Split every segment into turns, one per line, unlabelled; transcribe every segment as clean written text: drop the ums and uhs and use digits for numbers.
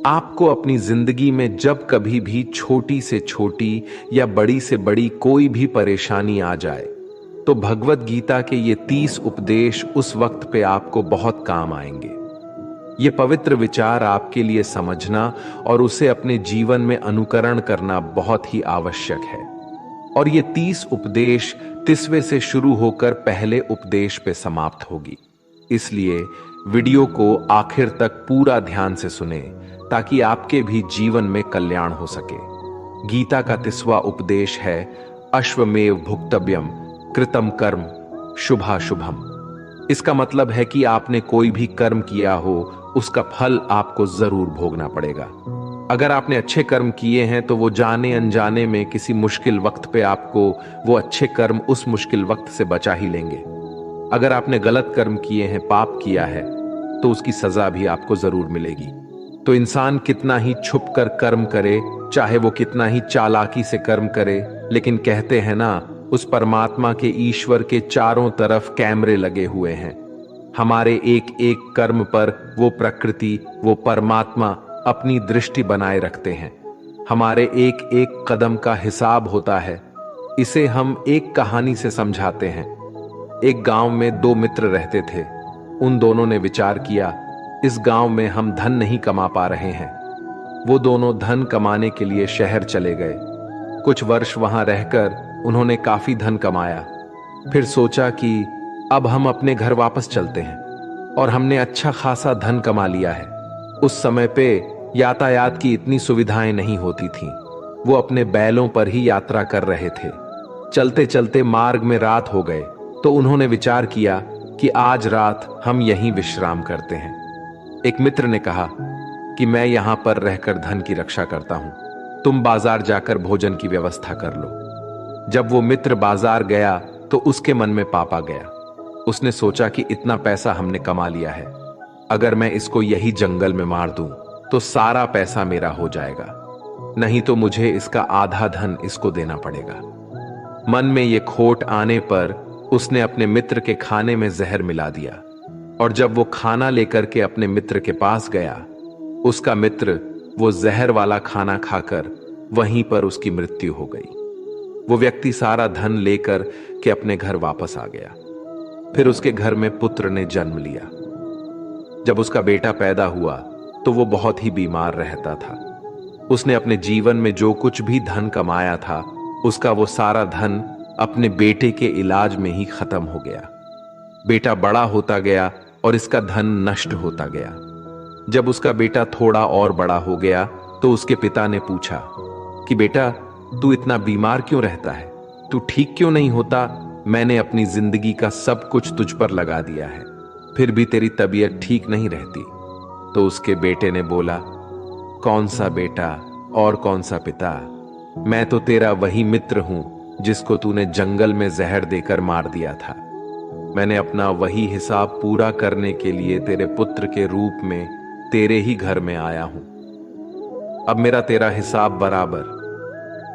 आपको अपनी जिंदगी में जब कभी भी छोटी से छोटी या बड़ी से बड़ी कोई भी परेशानी आ जाए तो भगवत गीता के ये 30 उपदेश उस वक्त पे आपको बहुत काम आएंगे। ये पवित्र विचार आपके लिए समझना और उसे अपने जीवन में अनुकरण करना बहुत ही आवश्यक है। और ये 30 उपदेश 30वें से शुरू होकर पहले उपदेश पे समाप्त होगी। इसलिए वीडियो को आखिर तक पूरा ध्यान से सुने ताकि आपके भी जीवन में कल्याण हो सके। गीता का 30वां उपदेश है अश्वमेव भुक्तव्यम कृतम कर्म शुभाशुभम। इसका मतलब है कि आपने कोई भी कर्म किया हो उसका फल आपको जरूर भोगना पड़ेगा। अगर आपने अच्छे कर्म किए हैं तो वो जाने अनजाने में किसी मुश्किल वक्त पे आपको वो अच्छे कर्म उस मुश्किल वक्त से बचा ही लेंगे। अगर आपने गलत कर्म किए हैं, पाप किया है, तो उसकी सजा भी आपको जरूर मिलेगी। तो इंसान कितना ही छुप कर कर्म करे, चाहे वो कितना ही चालाकी से कर्म करे, लेकिन कहते हैं ना, उस परमात्मा के ईश्वर के चारों तरफ कैमरे लगे हुए हैं। हमारे एक एक कर्म पर वो प्रकृति, वो परमात्मा अपनी दृष्टि बनाए रखते हैं। हमारे एक एक कदम का हिसाब होता है। इसे हम एक कहानी से समझाते हैं। एक गांव में 2 मित्र रहते थे। उन दोनों ने विचार किया, इस गांव में हम धन नहीं कमा पा रहे हैं। वो दोनों धन कमाने के लिए शहर चले गए। कुछ वर्ष वहां रहकर उन्होंने काफी धन कमाया। फिर सोचा कि अब हम अपने घर वापस चलते हैं, और हमने अच्छा खासा धन कमा लिया है। उस समय पे यातायात की इतनी सुविधाएं नहीं होती थीं। वो अपने बैलों पर ही यात्रा कर रहे थे। चलते चलते मार्ग में रात हो गए तो उन्होंने विचार किया कि आज रात हम यहीं विश्राम करते हैं। एक मित्र ने कहा कि मैं यहां पर रहकर धन की रक्षा करता हूं, तुम बाजार जाकर भोजन की व्यवस्था कर लो। जब वो मित्र बाजार गया तो उसके मन में पाप आ गया। उसने सोचा कि इतना पैसा हमने कमा लिया है, अगर मैं इसको यही जंगल में मार दूं तो सारा पैसा मेरा हो जाएगा, नहीं तो मुझे इसका आधा धन इसको देना पड़ेगा। मन में ये खोट आने पर उसने अपने मित्र के खाने में जहर मिला दिया, और जब वो खाना लेकर के अपने मित्र के पास गया, उसका मित्र वो जहर वाला खाना खाकर वहीं पर उसकी मृत्यु हो गई। वो व्यक्ति सारा धन लेकर के अपने घर वापस आ गया। फिर उसके घर में पुत्र ने जन्म लिया। जब उसका बेटा पैदा हुआ तो वो बहुत ही बीमार रहता था। उसने अपने जीवन में जो कुछ भी धन कमाया था उसका वो सारा धन अपने बेटे के इलाज में ही खत्म हो गया। बेटा बड़ा होता गया और इसका धन नष्ट होता गया। जब उसका बेटा थोड़ा और बड़ा हो गया तो उसके पिता ने पूछा कि बेटा, तू इतना बीमार क्यों रहता है? तू ठीक क्यों नहीं होता? मैंने अपनी जिंदगी का सब कुछ तुझ पर लगा दिया है, फिर भी तेरी तबीयत ठीक नहीं रहती। तो उसके बेटे ने बोला, कौन सा बेटा और कौन सा पिता? मैं तो तेरा वही मित्र हूं जिसको तूने जंगल में जहर देकर मार दिया था। मैंने अपना वही हिसाब पूरा करने के लिए तेरे पुत्र के रूप में तेरे ही घर में आया हूं। अब मेरा तेरा हिसाब बराबर।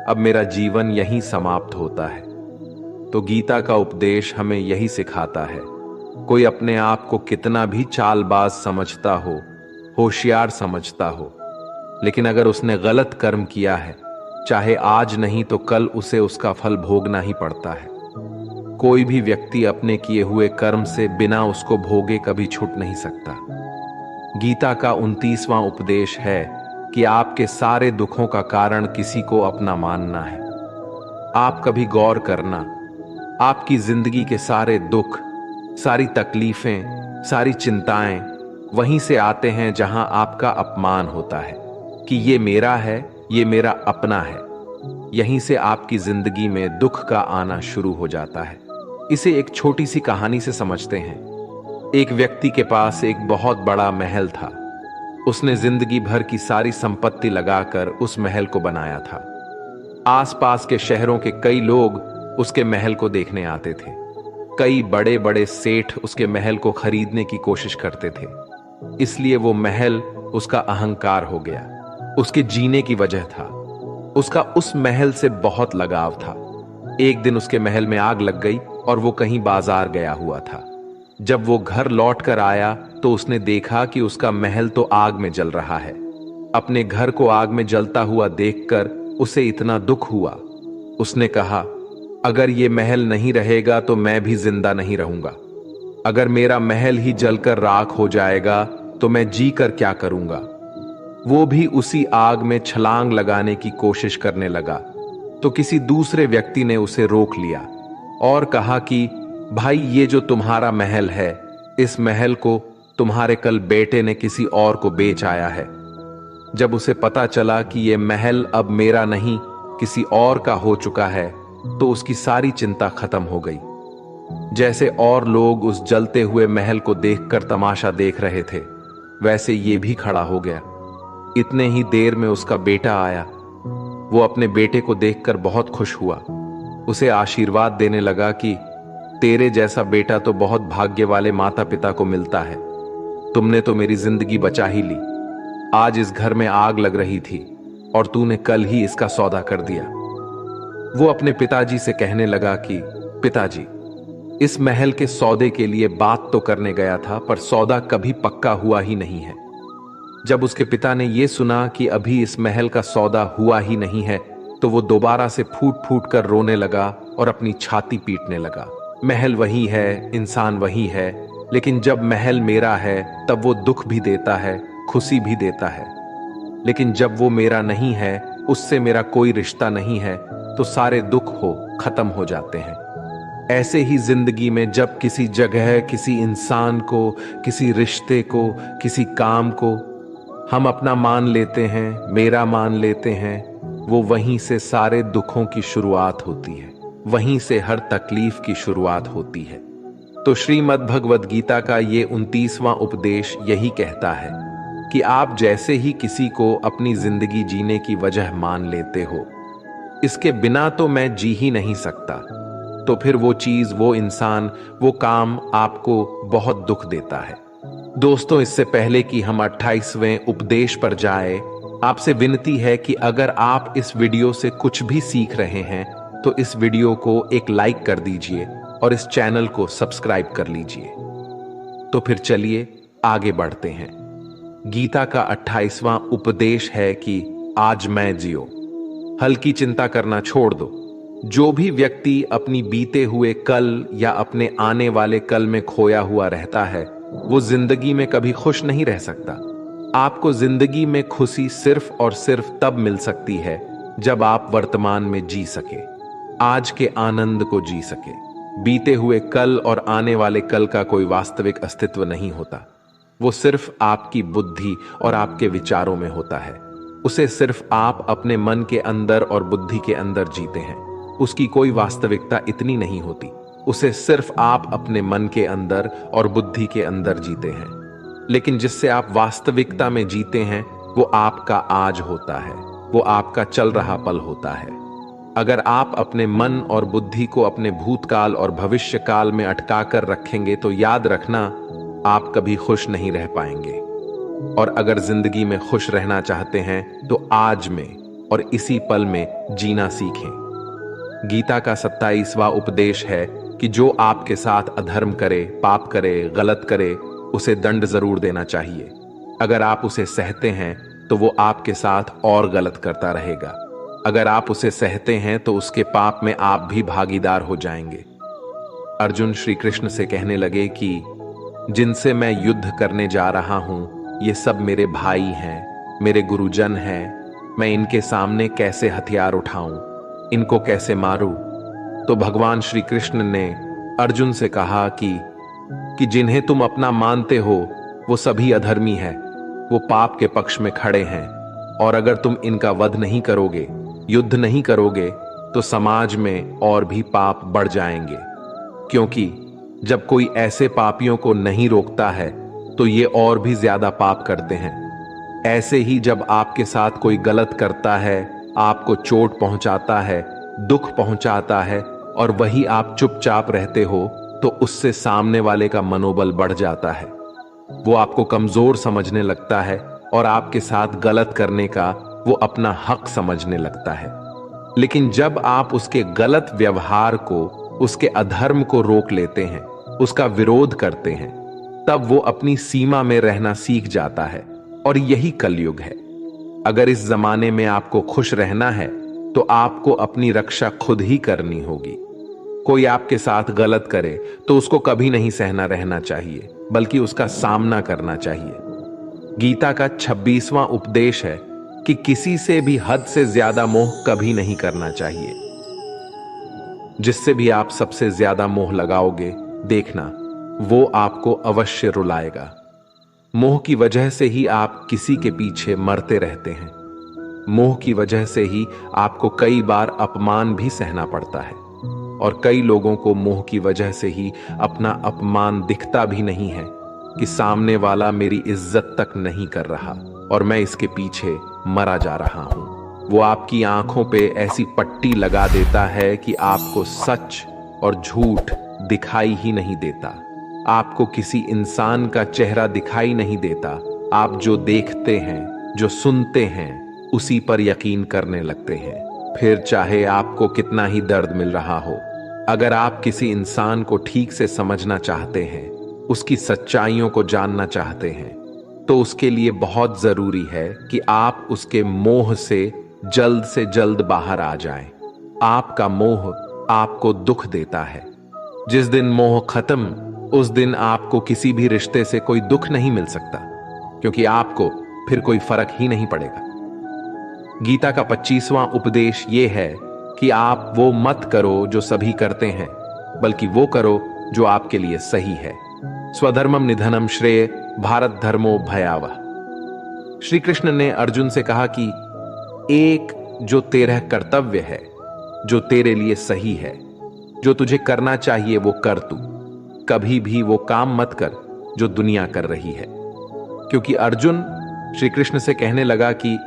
अब मेरा जीवन यहीं समाप्त होता है। तो गीता का उपदेश हमें यही सिखाता है, कोई अपने आप को कितना भी चालबाज समझता हो, होशियार समझता हो, लेकिन अगर उसने गलत कर्म किया है, चाहे आज नहीं तो कल उसे उसका फल भोगना ही पड़ता है। कोई भी व्यक्ति अपने किए हुए कर्म से बिना उसको भोगे कभी छूट नहीं सकता। गीता का 29वां उपदेश है कि आपके सारे दुखों का कारण किसी को अपना मानना है। आप कभी गौर करना, आपकी जिंदगी के सारे दुख, सारी तकलीफें, सारी चिंताएं वहीं से आते हैं जहां आपका अपमान होता है कि ये मेरा है, ये मेरा अपना है। यहीं से आपकी जिंदगी में दुख का आना शुरू हो जाता है। इसे एक छोटी सी कहानी से समझते हैं। एक व्यक्ति के पास एक बहुत बड़ा महल था। उसने जिंदगी भर की सारी संपत्ति लगाकर उस महल को बनाया था। आसपास के शहरों के कई लोग उसके महल को देखने आते थे। कई बड़े बड़े सेठ उसके महल को खरीदने की कोशिश करते थे। इसलिए वो महल उसका अहंकार हो गया, उसके जीने की वजह था। उसका उस महल से बहुत लगाव था। एक दिन उसके महल में आग लग गई और वो कहीं बाजार गया हुआ था। जब वो घर लौट कर आया तो उसने देखा कि उसका महल तो आग में जल रहा है। अपने घर को आग में जलता हुआ देखकर उसे इतना दुख हुआ। उसने कहा, अगर ये महल नहीं रहेगा तो मैं भी जिंदा नहीं रहूंगा। अगर मेरा महल ही जलकर राख हो जाएगा तो मैं जी कर क्या करूंगा। वो भी उसी आग में छलांग लगाने की कोशिश करने लगा तो किसी दूसरे व्यक्ति ने उसे रोक लिया और कहा कि भाई, ये जो तुम्हारा महल है, इस महल को तुम्हारे कल बेटे ने किसी और को बेच आया है। जब उसे पता चला कि यह महल अब मेरा नहीं किसी और का हो चुका है तो उसकी सारी चिंता खत्म हो गई। जैसे और लोग उस जलते हुए महल को देखकर तमाशा देख रहे थे, वैसे ये भी खड़ा हो गया। इतने ही देर में उसका बेटा आया। वो अपने बेटे को देखकर बहुत खुश हुआ। उसे आशीर्वाद देने लगा कि तेरे जैसा बेटा तो बहुत भाग्य वाले माता पिता को मिलता है। तुमने तो मेरी जिंदगी बचा ही ली। आज इस घर में आग लग रही थी और तूने कल ही इसका सौदा कर दिया। वो अपने पिताजी से कहने लगा कि पिताजी, इस महल के सौदे के लिए बात तो करने गया था, पर सौदा कभी पक्का हुआ ही नहीं है। जब उसके पिता ने यह सुना कि अभी इस महल का सौदा हुआ ही नहीं है तो वो दोबारा से फूट फूट कर रोने लगा और अपनी छाती पीटने लगा। महल वही है, इंसान वही है, लेकिन जब महल मेरा है तब वो दुख भी देता है, खुशी भी देता है। लेकिन जब वो मेरा नहीं है, उससे मेरा कोई रिश्ता नहीं है, तो सारे दुख खत्म हो जाते हैं। ऐसे ही जिंदगी में जब किसी जगह, किसी इंसान को, किसी रिश्ते को, किसी काम को हम अपना मान लेते हैं, मेरा मान लेते हैं, वो वहीं से सारे दुखों की शुरुआत होती है, वहीं से हर तकलीफ की शुरुआत होती है। तो श्रीमद् भगवद गीता का ये 29वां उपदेश यही कहता है कि आप जैसे ही किसी को अपनी जिंदगी जीने की वजह मान लेते हो, इसके बिना तो मैं जी ही नहीं सकता, तो फिर वो चीज, वो इंसान, वो काम आपको बहुत दुख देता है। दोस्तों, इससे पहले कि हम 28वें उपदेश पर जाए, आपसे विनती है कि अगर आप इस वीडियो से कुछ भी सीख रहे हैं तो इस वीडियो को एक लाइक कर दीजिए और इस चैनल को सब्सक्राइब कर लीजिए। तो फिर चलिए आगे बढ़ते हैं। गीता का 28वां उपदेश है कि आज मैं जियो। हल्की चिंता करना छोड़ दो। जो भी व्यक्ति अपनी बीते हुए कल या अपने आने वाले कल में खोया हुआ रहता है, वो जिंदगी में कभी खुश नहीं रह सकता। आपको जिंदगी में खुशी सिर्फ और सिर्फ तब मिल सकती है जब आप वर्तमान में जी सके, आज के आनंद को जी सके। बीते हुए कल और आने वाले कल का कोई वास्तविक अस्तित्व नहीं होता। वो सिर्फ आपकी बुद्धि और आपके विचारों में होता है। उसे सिर्फ आप अपने मन के अंदर और बुद्धि के अंदर जीते हैं। उसकी कोई वास्तविकता इतनी नहीं होती। उसे सिर्फ आप अपने मन के अंदर और बुद्धि के अंदर जीते हैं। लेकिन जिससे आप वास्तविकता में जीते हैं, वो आपका आज होता है, वो आपका चल रहा पल होता है। अगर आप अपने मन और बुद्धि को अपने भूतकाल और भविष्य काल में अटका कर रखेंगे तो याद रखना, आप कभी खुश नहीं रह पाएंगे। और अगर जिंदगी में खुश रहना चाहते हैं तो आज में और इसी पल में जीना सीखें। गीता का 27वां उपदेश है कि जो आपके साथ अधर्म करे, पाप करे, गलत करे, उसे दंड जरूर देना चाहिए। अगर आप उसे सहते हैं तो वो आपके साथ और गलत करता रहेगा। अगर आप उसे सहते हैं तो उसके पाप में आप भी भागीदार हो जाएंगे। अर्जुन श्री कृष्ण से कहने लगे कि जिनसे मैं युद्ध करने जा रहा हूं, ये सब मेरे भाई हैं, मेरे गुरुजन हैं। मैं इनके सामने कैसे हथियार उठाऊं, इनको कैसे मारूं? तो भगवान श्री कृष्ण ने अर्जुन से कहा कि जिन्हें तुम अपना मानते हो वो सभी अधर्मी हैं, वो पाप के पक्ष में खड़े हैं। और अगर तुम इनका वध नहीं करोगे, युद्ध नहीं करोगे, तो समाज में और भी पाप बढ़ जाएंगे। क्योंकि जब कोई ऐसे पापियों को नहीं रोकता है तो ये और भी ज्यादा पाप करते हैं। ऐसे ही जब आपके साथ कोई गलत करता है, आपको चोट पहुंचाता है, दुख पहुंचाता है, और वही आप चुपचाप रहते हो, तो उससे सामने वाले का मनोबल बढ़ जाता है। वो आपको कमजोर समझने लगता है और आपके साथ गलत करने का वो अपना हक समझने लगता है। लेकिन जब आप उसके गलत व्यवहार को, उसके अधर्म को रोक लेते हैं, उसका विरोध करते हैं, तब वो अपनी सीमा में रहना सीख जाता है। और यही कलयुग है। अगर इस जमाने में आपको खुश रहना है तो आपको अपनी रक्षा खुद ही करनी होगी। कोई आपके साथ गलत करे तो उसको कभी नहीं सहना रहना चाहिए, बल्कि उसका सामना करना चाहिए। गीता का 26वां उपदेश है कि किसी से भी हद से ज्यादा मोह कभी नहीं करना चाहिए। जिससे भी आप सबसे ज्यादा मोह लगाओगे, देखना वो आपको अवश्य रुलाएगा। मोह की वजह से ही आप किसी के पीछे मरते रहते हैं। मोह की वजह से ही आपको कई बार अपमान भी सहना पड़ता है, और कई लोगों को मोह की वजह से ही अपना अपमान दिखता भी नहीं है कि सामने वाला मेरी इज्जत तक नहीं कर रहा और मैं इसके पीछे मरा जा रहा हूं। वो आपकी आंखों पे ऐसी पट्टी लगा देता है कि आपको सच और झूठ दिखाई ही नहीं देता। आपको किसी इंसान का चेहरा दिखाई नहीं देता। आप जो देखते हैं, जो सुनते हैं, उसी पर यकीन करने लगते हैं, फिर चाहे आपको कितना ही दर्द मिल रहा हो। अगर आप किसी इंसान को ठीक से समझना चाहते हैं, उसकी सच्चाइयों को जानना चाहते हैं, तो उसके लिए बहुत जरूरी है कि आप उसके मोह से जल्द बाहर आ जाएं। आपका मोह आपको दुख देता है। जिस दिन मोह खत्म, उस दिन आपको किसी भी रिश्ते से कोई दुख नहीं मिल सकता, क्योंकि आपको फिर कोई फर्क ही नहीं पड़ेगा। गीता का 25वां उपदेश यह है कि आप वो मत करो जो सभी करते हैं, बल्कि वो करो जो आपके लिए सही है। स्वधर्मम निधनम श्रेय भारत धर्मो भयावह। श्री कृष्ण ने अर्जुन से कहा कि एक जो तेरा कर्तव्य है, जो तेरे लिए सही है, जो तुझे करना चाहिए वो कर तू। कभी भी वो काम मत कर जो दुनिया कर रही है। क्योंकि अर्जुन श्री कृष्ण से कहने लगा कि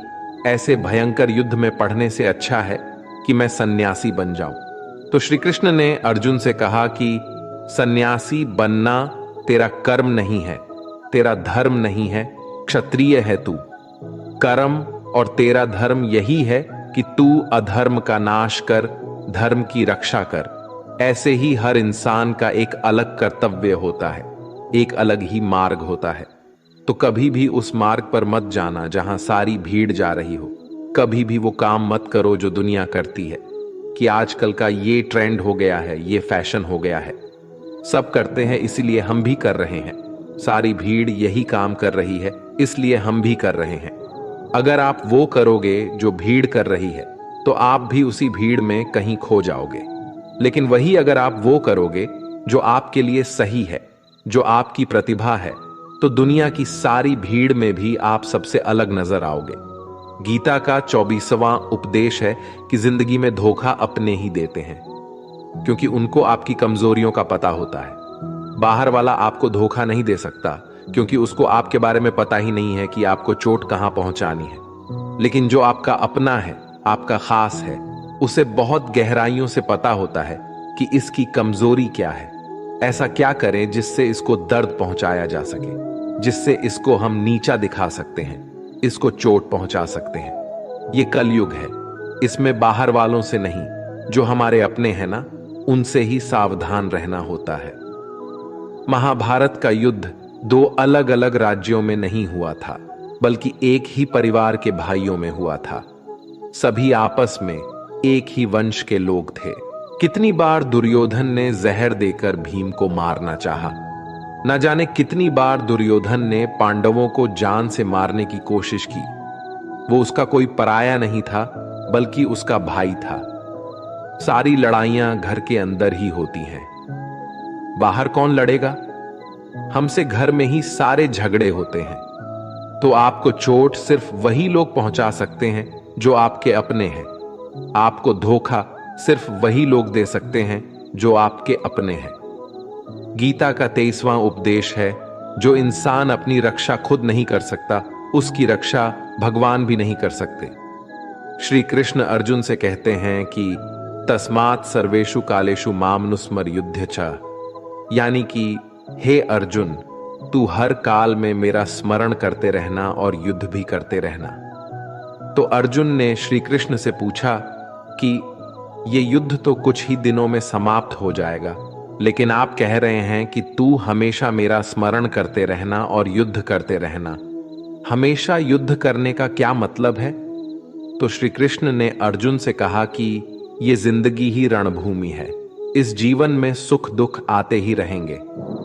ऐसे भयंकर युद्ध में पढ़ने से अच्छा है कि मैं सन्यासी बन जाऊं। तो श्री कृष्ण ने अर्जुन से कहा कि सन्यासी बनना तेरा कर्म नहीं है, तेरा धर्म नहीं है, क्षत्रिय है तू। कर्म और तेरा धर्म यही है कि तू अधर्म का नाश कर, धर्म की रक्षा कर। ऐसे ही हर इंसान का एक अलग कर्तव्य होता है, एक अलग ही मार्ग होता है। तो कभी भी उस मार्ग पर मत जाना जहां सारी भीड़ जा रही हो। कभी भी वो काम मत करो जो दुनिया करती है, कि आजकल का ये ट्रेंड हो गया है, ये फैशन हो गया है, सब करते हैं इसलिए हम भी कर रहे हैं। सारी भीड़ यही काम कर रही है इसलिए हम भी कर रहे हैं। अगर आप वो करोगे जो भीड़ कर रही है तो आप भी उसी भीड़ में कहीं खो जाओगे। लेकिन वही अगर आप वो करोगे जो आपके लिए सही है, जो आपकी प्रतिभा है, तो दुनिया की सारी भीड़ में भी आप सबसे अलग नजर आओगे। गीता का 24वां उपदेश है कि जिंदगी में धोखा अपने ही देते हैं, क्योंकि उनको आपकी कमजोरियों का पता होता है। बाहर वाला आपको धोखा नहीं दे सकता, क्योंकि उसको आपके बारे में पता ही नहीं है कि आपको चोट कहां पहुंचानी है। लेकिन जो आपका अपना है, आपका खास है, उसे बहुत गहराइयों से पता होता है कि इसकी कमजोरी क्या है। ऐसा क्या करें जिससे इसको दर्द पहुंचाया जा सके, जिससे इसको हम नीचा दिखा सकते हैं, इसको चोट पहुंचा सकते हैं। ये कलयुग है, इसमें बाहर वालों से नहीं, जो हमारे अपने हैं ना, उनसे ही सावधान रहना होता है। महाभारत का युद्ध दो अलग अलग राज्यों में नहीं हुआ था, बल्कि एक ही परिवार के भाइयों में हुआ था। सभी आपस में एक ही वंश के लोग थे। कितनी बार दुर्योधन ने जहर देकर भीम को मारना चाहा। न जाने कितनी बार दुर्योधन ने पांडवों को जान से मारने की कोशिश की। वो उसका कोई पराया नहीं था, बल्कि उसका भाई था। सारी लड़ाइयां घर के अंदर ही होती हैं। बाहर कौन लड़ेगा? हमसे घर में ही सारे झगड़े होते हैं। तो आपको चोट सिर्फ वही लोग पहुंचा सकते हैं जो आपके अपने हैं। आपको धोखा सिर्फ वही लोग दे सकते हैं जो आपके अपने हैं। गीता का 23वां उपदेश है, जो इंसान अपनी रक्षा खुद नहीं कर सकता, उसकी रक्षा भगवान भी नहीं कर सकते। श्री कृष्ण अर्जुन से कहते हैं कि तस्मात् सर्वेषु कालेषु मामनुस्मर युध्य च, यानी कि हे अर्जुन, तू हर काल में मेरा स्मरण करते रहना और युद्ध भी करते रहना। तो अर्जुन ने श्री कृष्ण से पूछा कि ये युद्ध तो कुछ ही दिनों में समाप्त हो जाएगा, लेकिन आप कह रहे हैं कि तू हमेशा मेरा स्मरण करते रहना और युद्ध करते रहना। हमेशा युद्ध करने का क्या मतलब है? तो श्री कृष्ण ने अर्जुन से कहा कि ये जिंदगी ही रणभूमि है। इस जीवन में सुख दुख आते ही रहेंगे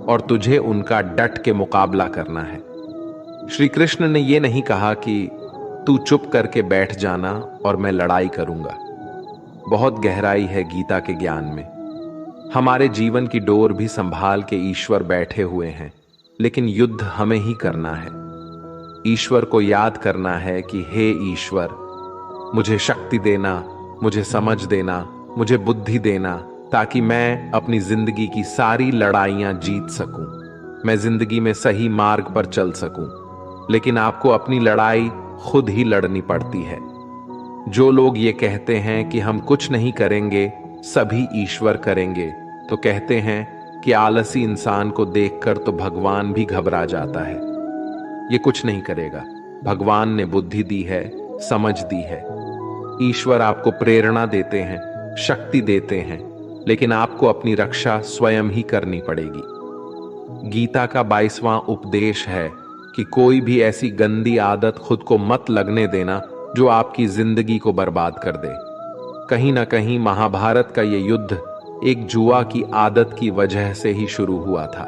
और तुझे उनका डट के मुकाबला करना है। श्री कृष्ण ने यह नहीं कहा कि तू चुप करके बैठ जाना और मैं लड़ाई करूंगा। बहुत गहराई है गीता के ज्ञान में। हमारे जीवन की डोर भी संभाल के ईश्वर बैठे हुए हैं, लेकिन युद्ध हमें ही करना है। ईश्वर को याद करना है कि हे ईश्वर, मुझे शक्ति देना, मुझे समझ देना, मुझे बुद्धि देना, ताकि मैं अपनी जिंदगी की सारी लड़ाइयां जीत सकूं, मैं जिंदगी में सही मार्ग पर चल सकूं। लेकिन आपको अपनी लड़ाई खुद ही लड़नी पड़ती है। जो लोग ये कहते हैं कि हम कुछ नहीं करेंगे, सभी ईश्वर करेंगे, तो कहते हैं कि आलसी इंसान को देखकर तो भगवान भी घबरा जाता है। ये कुछ नहीं करेगा। भगवान ने बुद्धि दी है, समझ दी है। ईश्वर आपको प्रेरणा देते हैं, शक्ति देते हैं, लेकिन आपको अपनी रक्षा स्वयं ही करनी पड़ेगी। गीता का 22वां उपदेश है कि कोई भी ऐसी गंदी आदत खुद को मत लगने देना जो आपकी जिंदगी को बर्बाद कर दे। कहीं ना कहीं महाभारत का ये युद्ध एक जुआ की आदत की वजह से ही शुरू हुआ था।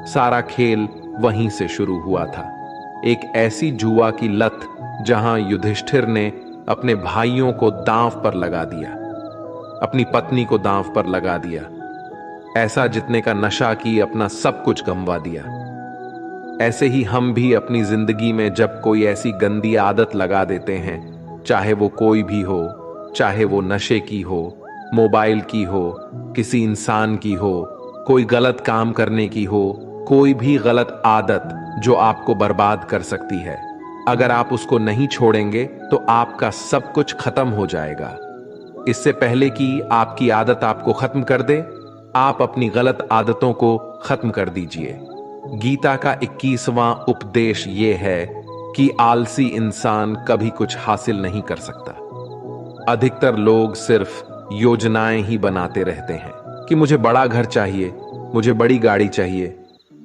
सारा खेल वहीं से शुरू हुआ था। एक ऐसी जुआ की लत जहां युधिष्ठिर ने अपने भाइयों को दांव पर लगा दिया, अपनी पत्नी को दांव पर लगा दिया, ऐसा जितने का नशा की अपना सब कुछ गंवा दिया। ऐसे ही हम भी अपनी जिंदगी में जब कोई ऐसी गंदी आदत लगा देते हैं, चाहे वो कोई भी हो, चाहे वो नशे की हो, मोबाइल की हो, किसी इंसान की हो, कोई गलत काम करने की हो, कोई भी गलत आदत जो आपको बर्बाद कर सकती है, अगर आप उसको नहीं छोड़ेंगे तो आपका सब कुछ खत्म हो जाएगा। इससे पहले कि आपकी आदत आपको खत्म कर दे, आप अपनी गलत आदतों को खत्म कर दीजिए। गीता का 21वां उपदेश यह है कि आलसी इंसान कभी कुछ हासिल नहीं कर सकता। अधिकतर लोग सिर्फ योजनाएं ही बनाते रहते हैं कि मुझे बड़ा घर चाहिए, मुझे बड़ी गाड़ी चाहिए,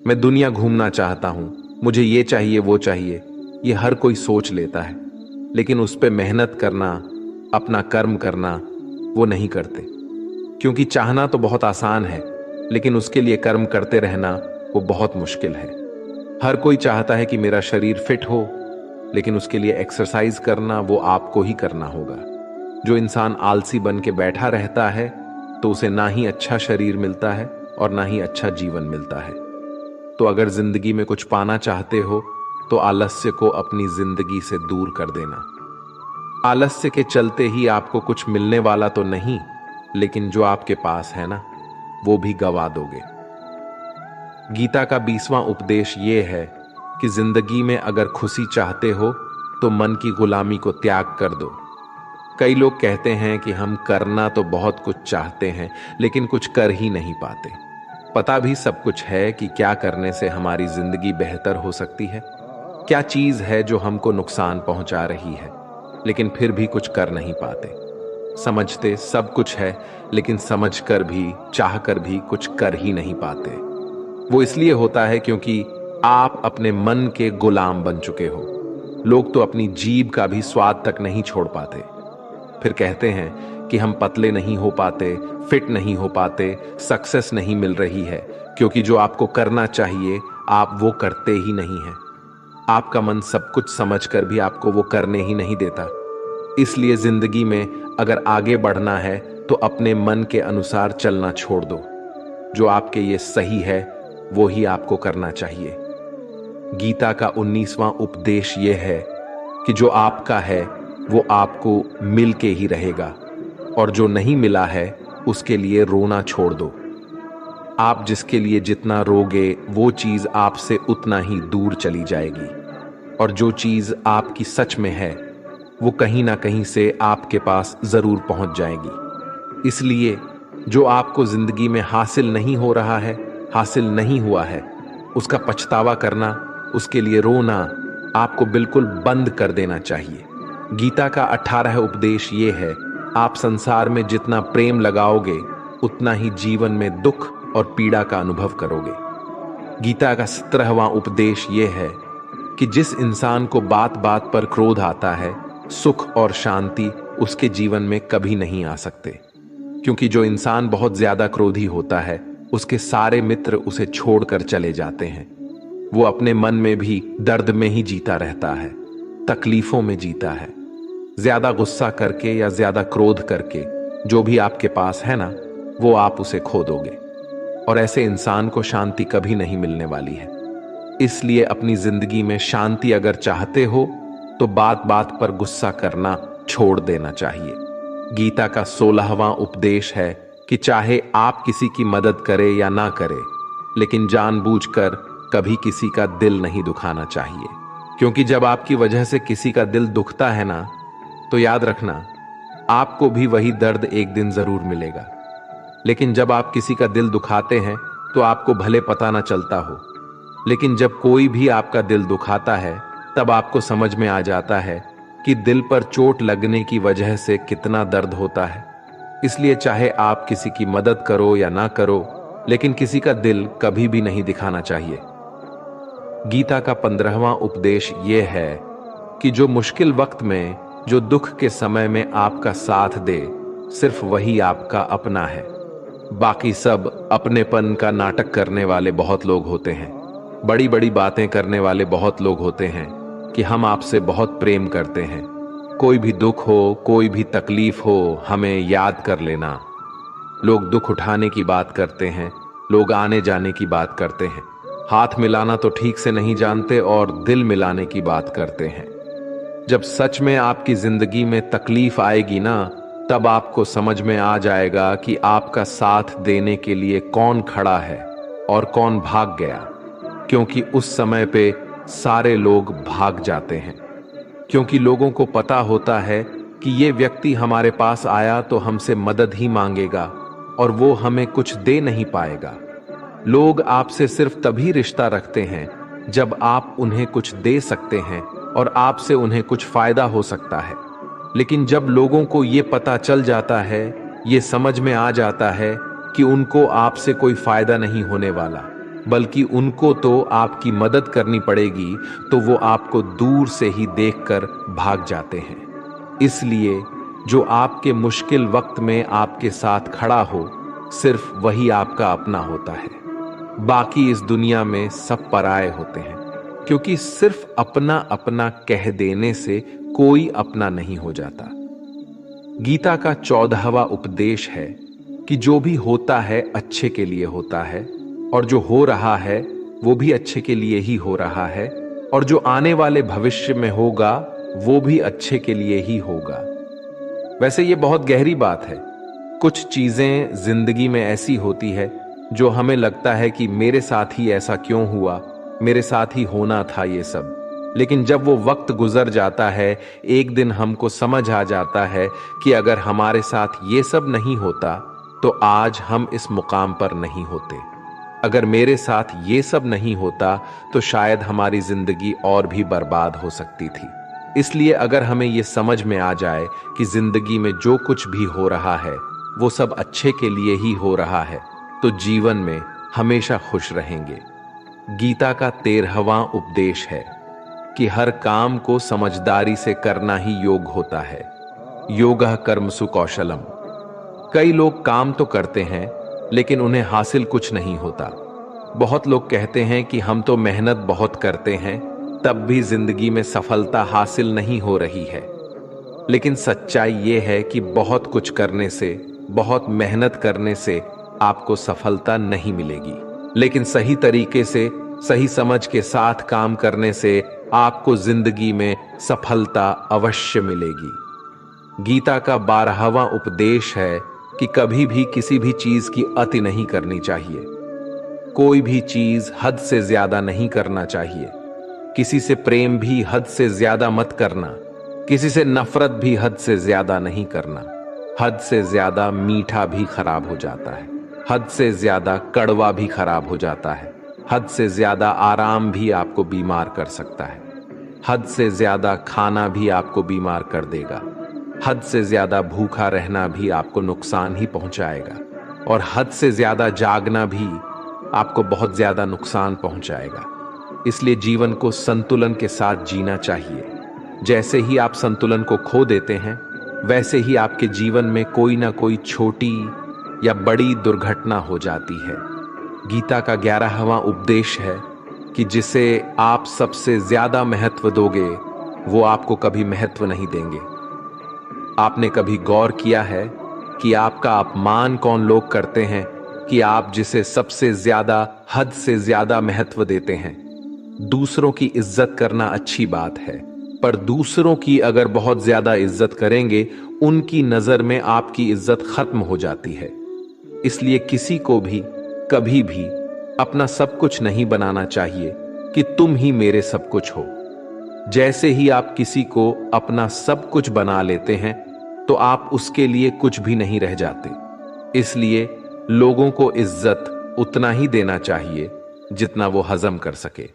मैं दुनिया घूमना चाहता हूं, मुझे ये चाहिए वो चाहिए। ये हर कोई सोच लेता है, लेकिन उस पर मेहनत करना, अपना कर्म करना वो नहीं करते। क्योंकि चाहना तो बहुत आसान है, लेकिन उसके लिए कर्म करते रहना वो बहुत मुश्किल है। हर कोई चाहता है कि मेरा शरीर फिट हो, लेकिन उसके लिए एक्सरसाइज करना वो आपको ही करना होगा। जो इंसान आलसी बन के बैठा रहता है तो उसे ना ही अच्छा शरीर मिलता है और ना ही अच्छा जीवन मिलता है। तो अगर जिंदगी में कुछ पाना चाहते हो तो आलस्य को अपनी जिंदगी से दूर कर देना। आलस्य के चलते ही आपको कुछ मिलने वाला तो नहीं, लेकिन जो आपके पास है ना, वो भी गवा दोगे। गीता का 20वां उपदेश ये है कि जिंदगी में अगर खुशी चाहते हो तो मन की गुलामी को त्याग कर दो। कई लोग कहते हैं कि हम करना तो बहुत कुछ चाहते हैं, लेकिन कुछ कर ही नहीं पाते। पता भी सब कुछ है कि क्या करने से हमारी जिंदगी बेहतर हो सकती है, क्या चीज है जो हमको नुकसान पहुंचा रही है, लेकिन फिर भी कुछ कर नहीं पाते। समझते सब कुछ है, लेकिन समझकर भी, चाहकर भी कुछ कर ही नहीं पाते। वो इसलिए होता है क्योंकि आप अपने मन के गुलाम बन चुके हो। लोग तो अपनी जीभ का भी स्वाद तक नहीं छोड़ पाते। फिर कहते हैं कि हम पतले नहीं हो पाते, फिट नहीं हो पाते, सक्सेस नहीं मिल रही है, क्योंकि जो आपको करना चाहिए आप वो करते ही नहीं हैं। आपका मन सब कुछ समझकर भी आपको वो करने ही नहीं देता। इसलिए जिंदगी में अगर आगे बढ़ना है तो अपने मन के अनुसार चलना छोड़ दो। जो आपके लिए सही है वो ही आपको करना चाहिए। गीता का 19वां उपदेश यह है कि जो आपका है वो आपको मिल के ही रहेगा, और जो नहीं मिला है उसके लिए रोना छोड़ दो। आप जिसके लिए जितना रोगे वो चीज आपसे उतना ही दूर चली जाएगी, और जो चीज आपकी सच में है वो कहीं ना कहीं से आपके पास जरूर पहुंच जाएगी। इसलिए जो आपको जिंदगी में हासिल नहीं हो रहा है, हासिल नहीं हुआ है, उसका पछतावा करना, उसके लिए रोना आपको बिल्कुल बंद कर देना चाहिए। गीता का 18 उपदेश ये है, आप संसार में जितना प्रेम लगाओगे उतना ही जीवन में दुख और पीड़ा का अनुभव करोगे। गीता का 17वां उपदेश ये है कि जिस इंसान को बात बात पर क्रोध आता है, सुख और शांति उसके जीवन में कभी नहीं आ सकते। क्योंकि जो इंसान बहुत ज्यादा क्रोधी होता है, उसके सारे मित्र उसे छोड़कर चले जाते हैं। वो अपने मन में भी दर्द में ही जीता रहता है, तकलीफों में जीता है। ज्यादा गुस्सा करके या ज्यादा क्रोध करके जो भी आपके पास है ना, वो आप उसे खो दोगे। और ऐसे इंसान को शांति कभी नहीं मिलने वाली है। इसलिए अपनी जिंदगी में शांति अगर चाहते हो तो बात बात पर गुस्सा करना छोड़ देना चाहिए। गीता का 16वां उपदेश है कि चाहे आप किसी की मदद करें या ना करें, लेकिन जानबूझकर कभी किसी का दिल नहीं दुखाना चाहिए। क्योंकि जब आपकी वजह से किसी का दिल दुखता है ना, तो याद रखना आपको भी वही दर्द एक दिन जरूर मिलेगा। लेकिन जब आप किसी का दिल दुखाते हैं तो आपको भले पता ना चलता हो, लेकिन जब कोई भी आपका दिल दुखाता है तब आपको समझ में आ जाता है कि दिल पर चोट लगने की वजह से कितना दर्द होता है। इसलिए चाहे आप किसी की मदद करो या ना करो, लेकिन किसी का दिल कभी भी नहीं दिखाना चाहिए। गीता का 15वां उपदेश यह है कि जो मुश्किल वक्त में, जो दुख के समय में आपका साथ दे, सिर्फ वही आपका अपना है। बाकी सब अपनेपन का नाटक करने वाले बहुत लोग होते हैं। बड़ी बड़ी बातें करने वाले बहुत लोग होते हैं कि हम आपसे बहुत प्रेम करते हैं। कोई भी दुख हो, कोई भी तकलीफ हो, हमें याद कर लेना। लोग दुख उठाने की बात करते हैं, लोग आने जाने की बात करते हैं, हाथ मिलाना तो ठीक से नहीं जानते और दिल मिलाने की बात करते हैं। जब सच में आपकी जिंदगी में तकलीफ आएगी ना, तब आपको समझ में आ जाएगा कि आपका साथ देने के लिए कौन खड़ा है और कौन भाग गया। क्योंकि उस समय पे सारे लोग भाग जाते हैं। क्योंकि लोगों को पता होता है कि ये व्यक्ति हमारे पास आया तो हमसे मदद ही मांगेगा और वो हमें कुछ दे नहीं पाएगा। लोग आपसे सिर्फ तभी रिश्ता रखते हैं जब आप उन्हें कुछ दे सकते हैं और आपसे उन्हें कुछ फायदा हो सकता है। लेकिन जब लोगों को ये पता चल जाता है, ये समझ में आ जाता है कि उनको आपसे कोई फायदा नहीं होने वाला, बल्कि उनको तो आपकी मदद करनी पड़ेगी, तो वो आपको दूर से ही देखकर भाग जाते हैं। इसलिए जो आपके मुश्किल वक्त में आपके साथ खड़ा हो, सिर्फ वही आपका अपना होता है। बाकी इस दुनिया में सब पराये होते हैं। क्योंकि सिर्फ अपना अपना कह देने से कोई अपना नहीं हो जाता। गीता का 14वां उपदेश है कि जो भी होता है अच्छे के लिए होता है, और जो हो रहा है वो भी अच्छे के लिए ही हो रहा है, और जो आने वाले भविष्य में होगा वो भी अच्छे के लिए ही होगा। वैसे ये बहुत गहरी बात है। कुछ चीजें जिंदगी में ऐसी होती है जो हमें लगता है कि मेरे साथ ही ऐसा क्यों हुआ, मेरे साथ ही होना था ये सब। लेकिन जब वो वक्त गुजर जाता है, एक दिन हमको समझ आ जाता है कि अगर हमारे साथ ये सब नहीं होता तो आज हम इस मुकाम पर नहीं होते। अगर मेरे साथ ये सब नहीं होता तो शायद हमारी जिंदगी और भी बर्बाद हो सकती थी। इसलिए अगर हमें ये समझ में आ जाए कि जिंदगी में जो कुछ भी हो रहा है वो सब अच्छे के लिए ही हो रहा है, तो जीवन में हमेशा खुश रहेंगे। गीता का 13वां उपदेश है कि हर काम को समझदारी से करना ही योग होता है। योगः कर्मसु कौशलम। कई लोग काम तो करते हैं लेकिन उन्हें हासिल कुछ नहीं होता। बहुत लोग कहते हैं कि हम तो मेहनत बहुत करते हैं, तब भी जिंदगी में सफलता हासिल नहीं हो रही है। लेकिन सच्चाई ये है कि बहुत कुछ करने से, बहुत मेहनत करने से आपको सफलता नहीं मिलेगी, लेकिन सही तरीके से, सही समझ के साथ काम करने से आपको जिंदगी में सफलता अवश्य मिलेगी। गीता का 12वां उपदेश है कि कभी भी किसी भी चीज की अति नहीं करनी चाहिए। कोई भी चीज हद से ज्यादा नहीं करना चाहिए। किसी से प्रेम भी हद से ज्यादा मत करना। किसी से नफरत भी हद से ज्यादा नहीं करना। हद से ज्यादा मीठा भी खराब हो जाता है। हद से ज्यादा कड़वा भी खराब हो जाता है। हद से ज्यादा आराम भी आपको बीमार कर सकता है। हद से ज्यादा खाना भी आपको बीमार कर देगा। हद से ज्यादा भूखा रहना भी आपको नुकसान ही पहुंचाएगा, और हद से ज्यादा जागना भी आपको बहुत ज्यादा नुकसान पहुंचाएगा। इसलिए जीवन को संतुलन के साथ जीना चाहिए। जैसे ही आप संतुलन को खो देते हैं, वैसे ही आपके जीवन में कोई ना कोई छोटी या बड़ी दुर्घटना हो जाती है। गीता का 11वां उपदेश है कि जिसे आप सबसे ज्यादा महत्व दोगे, वो आपको कभी महत्व नहीं देंगे। आपने कभी गौर किया है कि आपका अपमान कौन लोग करते हैं कि आप जिसे सबसे ज्यादा, हद से ज्यादा महत्व देते हैं? दूसरों की इज्जत करना अच्छी बात है, पर दूसरों की अगर बहुत ज्यादा इज्जत करेंगे, उनकी नजर में आपकी इज्जत खत्म हो जाती है। इसलिए किसी को भी कभी भी अपना सब कुछ नहीं बनाना चाहिए कि तुम ही मेरे सब कुछ हो। जैसे ही आप किसी को अपना सब कुछ बना लेते हैं, तो आप उसके लिए कुछ भी नहीं रह जाते। इसलिए लोगों को इज्जत उतना ही देना चाहिए जितना वो हजम कर सके।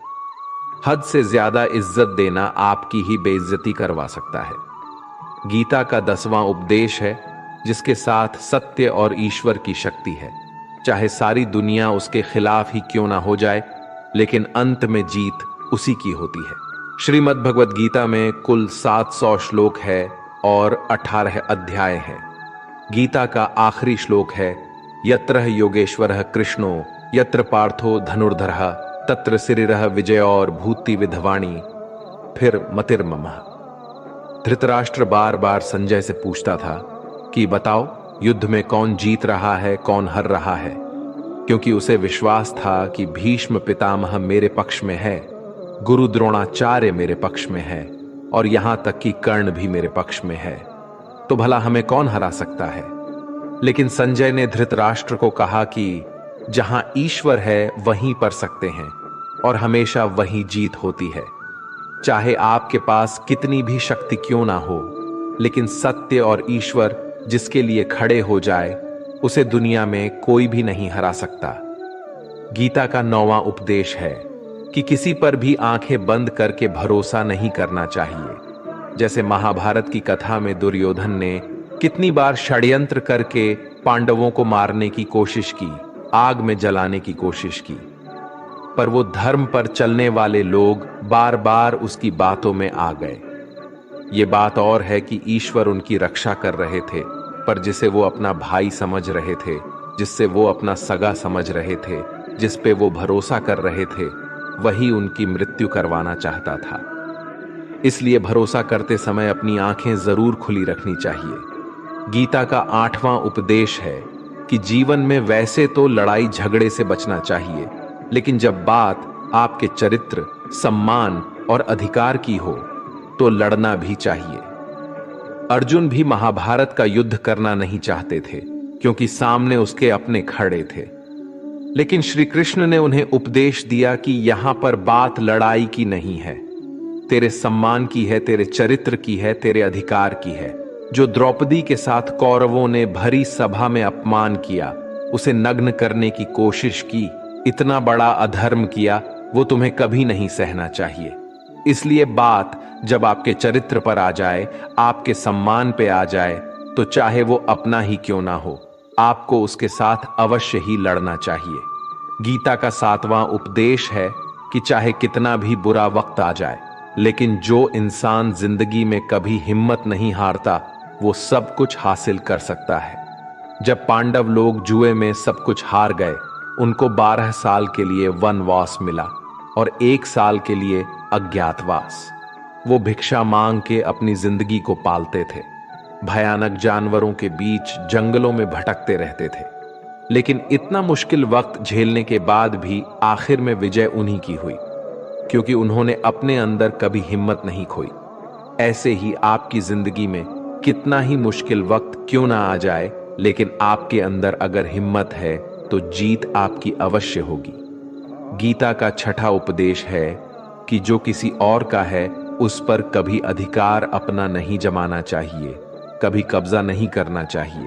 हद से ज्यादा इज्जत देना आपकी ही बेइज्जती करवा सकता है। गीता का 10वां उपदेश है, जिसके साथ सत्य और ईश्वर की शक्ति है। चाहे सारी दुनिया उसके खिलाफ ही क्यों ना हो जाए, लेकिन अंत में जीत उसी की होती है। श्रीमद् भगवद गीता में कुल 700 श्लोक है और 18 अध्याय हैं। गीता का आखिरी श्लोक है, यत्र योगेश्वरः कृष्णो यत्र पार्थो धनुर्धरः तत्र सिरिरः विजय और भूति विधवाणी फिर मतिर्ममः। धृतराष्ट्र बार बार संजय से पूछता था कि बताओ, युद्ध में कौन जीत रहा है, कौन हार रहा है, क्योंकि उसे विश्वास था कि भीष्म पितामह मेरे पक्ष में है, गुरु द्रोणाचार्य मेरे पक्ष में है और यहां तक कि कर्ण भी मेरे पक्ष में है, तो भला हमें कौन हरा सकता है। लेकिन संजय ने धृतराष्ट्र को कहा कि जहां ईश्वर है वहीं पर सकते हैं और हमेशा वहीं जीत होती है। चाहे आपके पास कितनी भी शक्ति क्यों ना हो, लेकिन सत्य और ईश्वर जिसके लिए खड़े हो जाए, उसे दुनिया में कोई भी नहीं हरा सकता। गीता का 9वां उपदेश है कि किसी पर भी आंखें बंद करके भरोसा नहीं करना चाहिए। जैसे महाभारत की कथा में दुर्योधन ने कितनी बार षड्यंत्र करके पांडवों को मारने की कोशिश की, आग में जलाने की कोशिश की, पर वो धर्म पर चलने वाले लोग बार बार उसकी बातों में आ गए। ये बात और है कि ईश्वर उनकी रक्षा कर रहे थे, पर जिसे वो अपना भाई समझ रहे थे, जिससे वो अपना सगा समझ रहे थे, जिस पे वो भरोसा कर रहे थे, वही उनकी मृत्यु करवाना चाहता था। इसलिए भरोसा करते समय अपनी आंखें जरूर खुली रखनी चाहिए। गीता का 8वां उपदेश है कि जीवन में वैसे तो लड़ाई झगड़े से बचना चाहिए, लेकिन जब बात आपके चरित्र, सम्मान और अधिकार की हो, तो लड़ना भी चाहिए। अर्जुन भी महाभारत का युद्ध करना नहीं चाहते थे, क्योंकि सामने उसके अपने खड़े थे। लेकिन श्री कृष्ण ने उन्हें उपदेश दिया कि यहां पर बात लड़ाई की नहीं है, तेरे सम्मान की है, तेरे चरित्र की है, तेरे अधिकार की है। जो द्रौपदी के साथ कौरवों ने भरी सभा में अपमान किया, उसे नग्न करने की कोशिश की, इतना बड़ा अधर्म किया, वो तुम्हें कभी नहीं सहना चाहिए। इसलिए बात जब आपके चरित्र पर आ जाए, आपके सम्मान पे आ जाए, तो चाहे वो अपना ही क्यों ना हो, आपको उसके साथ अवश्य ही लड़ना चाहिए। गीता का 7वां उपदेश है कि चाहे कितना भी बुरा वक्त आ जाए, लेकिन जो इंसान जिंदगी में कभी हिम्मत नहीं हारता, वो सब कुछ हासिल कर सकता है। जब पांडव लोग जुए में सब कुछ हार गए, उनको 12 साल के लिए वनवास मिला और 1 साल के लिए अज्ञातवास। वो भिक्षा मांग के अपनी जिंदगी को पालते थे, भयानक जानवरों के बीच जंगलों में भटकते रहते थे। लेकिन इतना मुश्किल वक्त झेलने के बाद भी आखिर में विजय उन्हीं की हुई, क्योंकि उन्होंने अपने अंदर कभी हिम्मत नहीं खोई। ऐसे ही आपकी जिंदगी में कितना ही मुश्किल वक्त क्यों ना आ जाए, लेकिन आपके अंदर अगर हिम्मत है तो जीत आपकी अवश्य होगी। गीता का 6ठा उपदेश है कि जो किसी और का है, उस पर कभी अधिकार अपना नहीं जमाना चाहिए, कभी कब्जा नहीं करना चाहिए।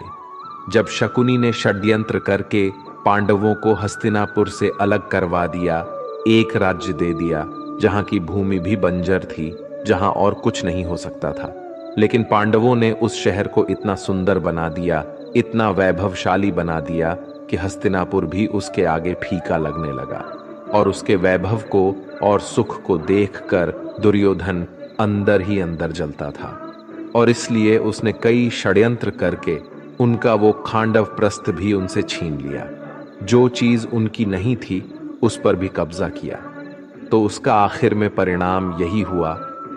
जब शकुनी ने षड्यंत्र करके पांडवों को हस्तिनापुर से अलग करवा दिया, एक राज्य दे दिया जहां की भूमि भी बंजर थी, जहां और कुछ नहीं हो सकता था, लेकिन पांडवों ने उस शहर को इतना सुंदर बना दिया, इतना वैभवशाली बना दिया कि हस्तिनापुर भी उसके आगे फीका लगने लगा और उसके वैभव को और सुख को देखकर दुर्योधन अंदर ही अंदर जलता था और इसलिए उसने कई षड्यंत्र करके उनका वो खांडव प्रस्थ भी उनसे छीन लिया। जो चीज उनकी नहीं थी उस पर भी कब्जा किया। तो उसका आखिर में परिणाम यही हुआ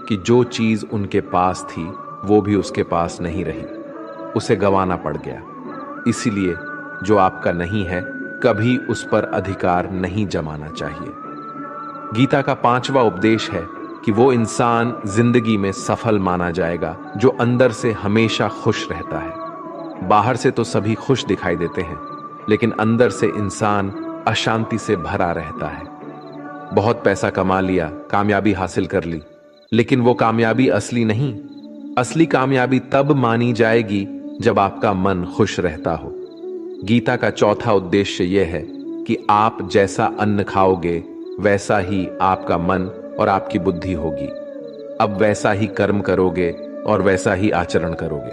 कि जो चीज उनके पास थी वो भी उसके पास नहीं रही, उसे गंवाना पड़ गया। इसीलिए जो आपका नहीं है कभी उस पर अधिकार नहीं जमाना चाहिए। गीता का 5वां उपदेश है कि वो इंसान जिंदगी में सफल माना जाएगा जो अंदर से हमेशा खुश रहता है। बाहर से तो सभी खुश दिखाई देते हैं, लेकिन अंदर से इंसान अशांति से भरा रहता है। बहुत पैसा कमा लिया, कामयाबी हासिल कर ली, लेकिन वो कामयाबी असली नहीं। असली कामयाबी तब मानी जाएगी जब आपका मन खुश रहता हो। गीता का 4था उद्देश्य यह है कि आप जैसा अन्न खाओगे वैसा ही आपका मन और आपकी बुद्धि होगी। अब वैसा ही कर्म करोगे और वैसा ही आचरण करोगे।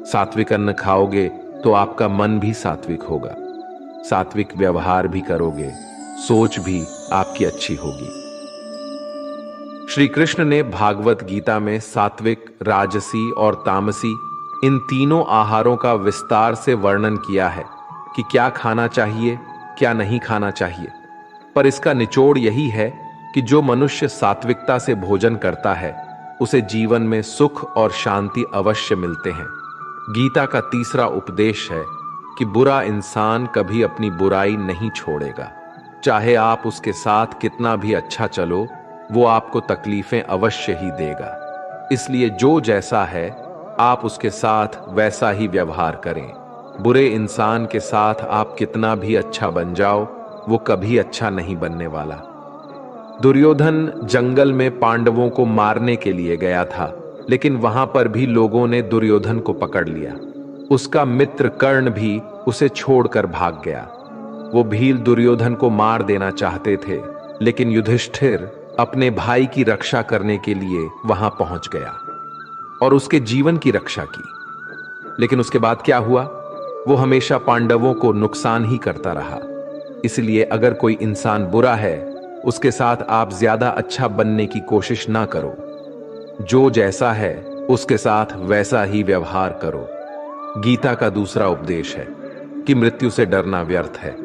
सात्विक अन्न खाओगे तो आपका मन भी सात्विक होगा, सात्विक व्यवहार भी करोगे, सोच भी आपकी अच्छी होगी। श्री कृष्ण ने भागवत गीता में सात्विक, राजसी और तामसी इन तीनों आहारों का विस्तार से वर्णन किया है कि क्या खाना चाहिए, क्या नहीं खाना चाहिए। पर इसका निचोड़ यही है कि जो मनुष्य सात्विकता से भोजन करता है उसे जीवन में सुख और शांति अवश्य मिलते हैं। गीता का 3रा उपदेश है कि बुरा इंसान कभी अपनी बुराई नहीं छोड़ेगा। चाहे आप उसके साथ कितना भी अच्छा चलो, वो आपको तकलीफें अवश्य ही देगा। इसलिए जो जैसा है आप उसके साथ वैसा ही व्यवहार करें। बुरे इंसान के साथ आप कितना भी अच्छा बन जाओ, वो कभी अच्छा नहीं बनने वाला। दुर्योधन जंगल में पांडवों को मारने के लिए गया था, लेकिन वहां पर भी लोगों ने दुर्योधन को पकड़ लिया। उसका मित्र कर्ण भी उसे छोड़कर भाग गया। वो भील दुर्योधन को मार देना चाहते थे, लेकिन युधिष्ठिर अपने भाई की रक्षा करने के लिए वहां पहुंच गया और उसके जीवन की रक्षा की। लेकिन उसके बाद क्या हुआ? वो हमेशा पांडवों को नुकसान ही करता रहा। इसलिए अगर कोई इंसान बुरा है, उसके साथ आप ज्यादा अच्छा बनने की कोशिश ना करो। जो जैसा है उसके साथ वैसा ही व्यवहार करो। गीता का 2रा उपदेश है कि मृत्यु से डरना व्यर्थ है।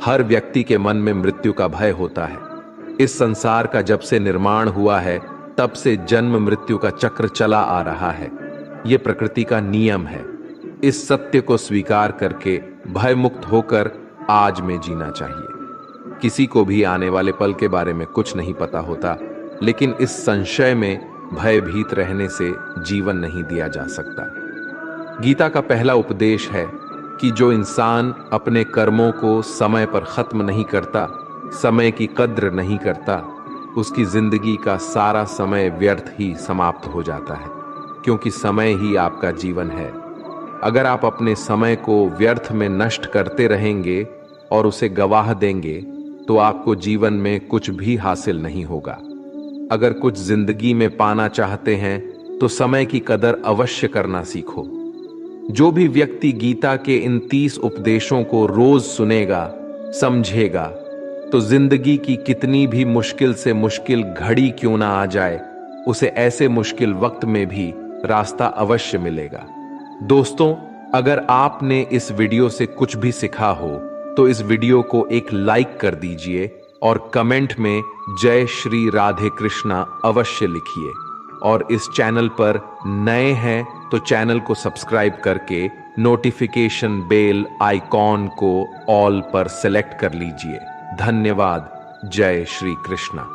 हर व्यक्ति के मन में मृत्यु का भय होता है। इस संसार का जब से निर्माण हुआ है तब से जन्म मृत्यु का चक्र चला आ रहा है। यह प्रकृति का नियम है। इस सत्य को स्वीकार करके भय मुक्त होकर आज में जीना चाहिए। किसी को भी आने वाले पल के बारे में कुछ नहीं पता होता, लेकिन इस संशय में भयभीत रहने से जीवन नहीं दिया जा सकता। गीता का पहला उपदेश है कि जो इंसान अपने कर्मों को समय पर खत्म नहीं करता, समय की कद्र नहीं करता, उसकी जिंदगी का सारा समय व्यर्थ ही समाप्त हो जाता है, क्योंकि समय ही आपका जीवन है। अगर आप अपने समय को व्यर्थ में नष्ट करते रहेंगे और उसे गवाह देंगे तो आपको जीवन में कुछ भी हासिल नहीं होगा। अगर कुछ जिंदगी में पाना चाहते हैं तो समय की कदर अवश्य करना सीखो। जो भी व्यक्ति गीता के इन 30 उपदेशों को रोज सुनेगा, समझेगा, तो जिंदगी की कितनी भी मुश्किल से मुश्किल घड़ी क्यों ना आ जाए, उसे ऐसे मुश्किल वक्त में भी रास्ता अवश्य मिलेगा। दोस्तों, अगर आपने इस वीडियो से कुछ भी सीखा हो तो इस वीडियो को एक लाइक कर दीजिए और कमेंट में जय श्री राधे कृष्णा अवश्य लिखिए। और इस चैनल पर नए हैं तो चैनल को सब्सक्राइब करके नोटिफिकेशन बेल आइकॉन को ऑल पर सेलेक्ट कर लीजिए। धन्यवाद। जय श्री कृष्णा।